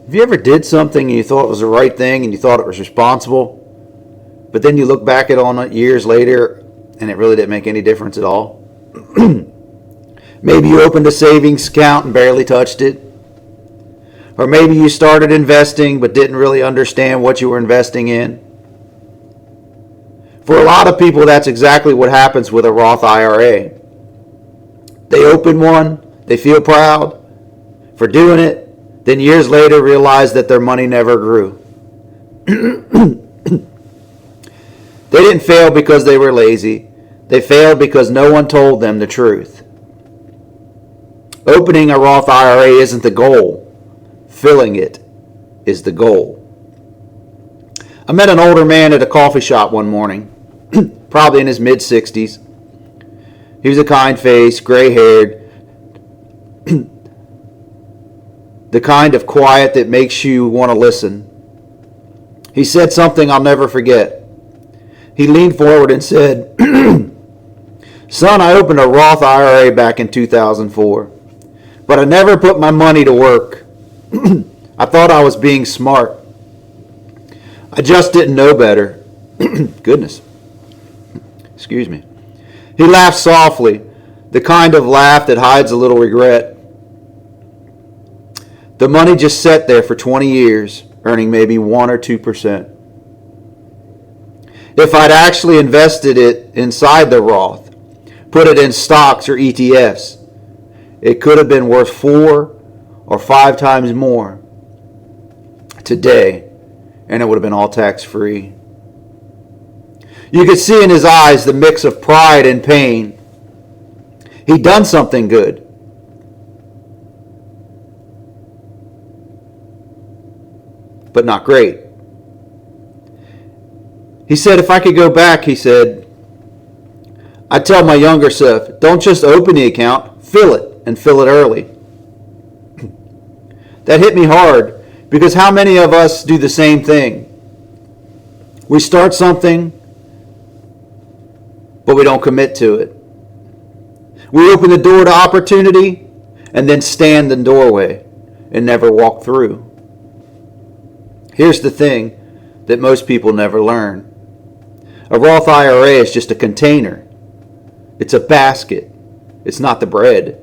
Have you ever did something and you thought it was the right thing and you thought it was responsible, but then you look back at it on it years later and it really didn't make any difference at all? Maybe you opened a savings account and barely touched it. Or maybe you started investing but didn't really understand what you were investing in. For a lot of people, that's exactly what happens with a Roth IRA. They open one, they feel proud for doing it, then years later realize that their money never grew. They didn't fail because they were lazy. They failed because no one told them the truth. Opening a Roth IRA isn't the goal. Filling it is the goal. I met an older man at a coffee shop one morning, probably in his mid-60s. He was a kind-faced, gray-haired, the kind of quiet that makes you want to listen. He said something I'll never forget. He leaned forward and said, "Son, I opened a Roth IRA back in 2004, but I never put my money to work. I thought I was being smart. I just didn't know better." Goodness. Excuse me. He laughed softly, the kind of laugh that hides a little regret. The money just sat there for 20 years, earning maybe 1 or 2%. If I'd actually invested it inside the Roth, put it in stocks or ETFs, it could have been worth 4 or 5 times more today, and it would have been all tax-free. You could see in his eyes the mix of pride and pain. He'd done something good. But not great. He said, if I could go back, he said, I'd tell my younger self, don't just open the account, fill it, and fill it early. That hit me hard, because how many of us do the same thing? We start something, but we don't commit to it. We open the door to opportunity, and then stand in the doorway and never walk through. Here's the thing that most people never learn. A Roth IRA is just a container. It's a basket. It's not the bread.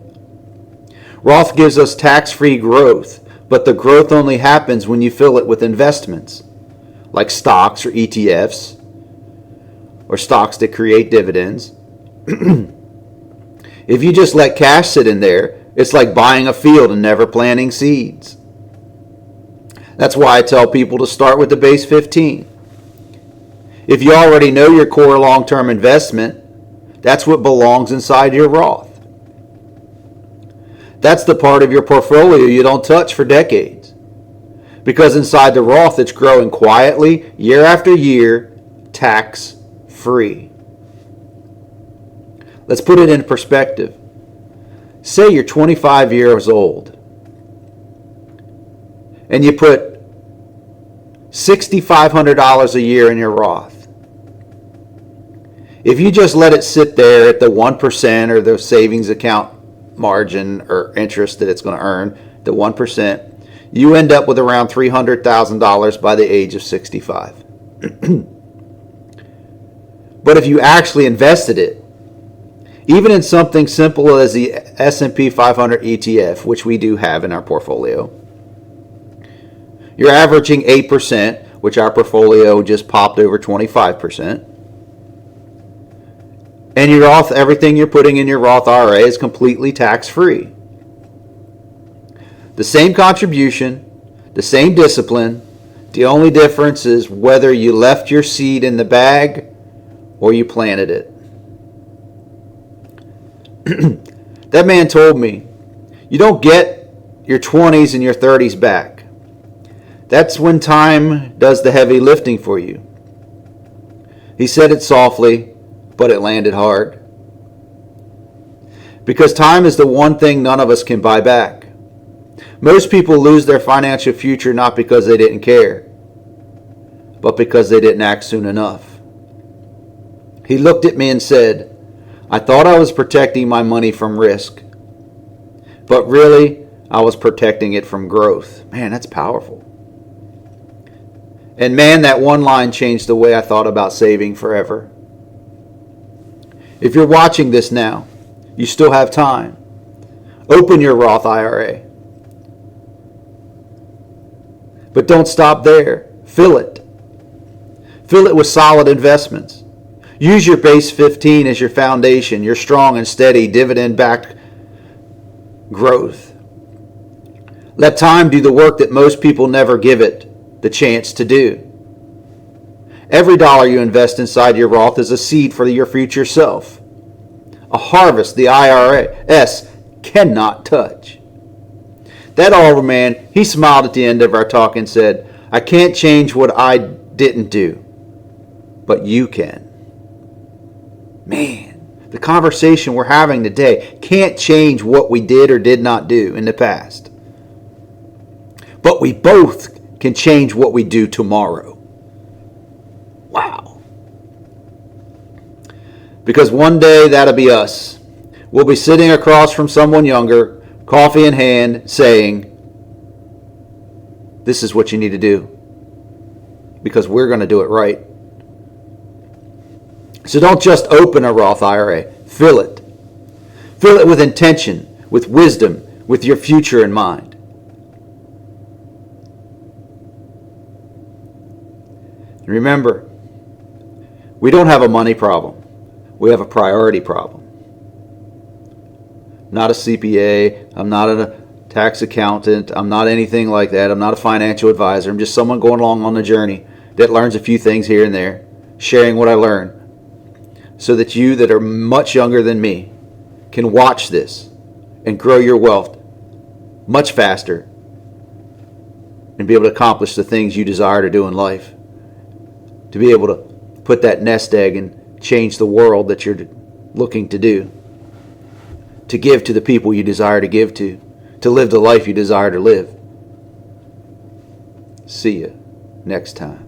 Roth gives us tax-free growth, but the growth only happens when you fill it with investments, like stocks or ETFs, or stocks that create dividends. If you just let cash sit in there, it's like buying a field and never planting seeds. That's why I tell people to start with the base 15. If you already know your core long-term investment, that's what belongs inside your Roth. That's the part of your portfolio you don't touch for decades. Because inside the Roth, it's growing quietly, year after year, tax-free. Let's put it in perspective. Say you're 25 years old and you put $6,500 a year in your Roth. If you just let it sit there at the 1% or the savings account margin or interest that it's going to earn, the 1%, you end up with around $300,000 by the age of 65. But if you actually invested it, even in something simple as the S&P 500 ETF, which we do have in our portfolio, you're averaging 8%, which our portfolio just popped over 25%. And your Roth, everything you're putting in your Roth IRA is completely tax-free. The same contribution, the same discipline. The only difference is whether you left your seed in the bag or you planted it. That man told me, you don't get your 20s and your 30s back. That's when time does the heavy lifting for you. He said it softly, but it landed hard. Because time is the one thing none of us can buy back. Most people lose their financial future not because they didn't care, but because they didn't act soon enough. He looked at me and said, I thought I was protecting my money from risk, but really, I was protecting it from growth. Man, that's powerful. And man, that one line changed the way I thought about saving forever. If you're watching this now, you still have time. Open your Roth IRA. But don't stop there. Fill it. Fill it with solid investments. Use your base 15 as your foundation, your strong and steady dividend-backed growth. Let time do the work that most people never give it the chance to do. Every dollar you invest inside your Roth is a seed for your future self. A harvest the IRS cannot touch. That older man, he smiled at the end of our talk and said, I can't change what I didn't do, but you can. Man, the conversation we're having today can't change what we did or did not do in the past. But we both can change what we do tomorrow. Wow. Because one day that'll be us. We'll be sitting across from someone younger, coffee in hand, saying, this is what you need to do. Because we're going to do it right. So don't just open a Roth IRA. Fill it. Fill it with intention, with wisdom, with your future in mind. Remember, we don't have a money problem. We have a priority problem. I'm not a CPA. I'm not a tax accountant. I'm not anything like that. I'm not a financial advisor. I'm just someone going along on the journey that learns a few things here and there, sharing what I learn, so that you that are much younger than me can watch this and grow your wealth much faster and be able to accomplish the things you desire to do in life. To be able to put that nest egg and change the world that you're looking to do. To give to the people you desire to give to live the life you desire to live. See you next time.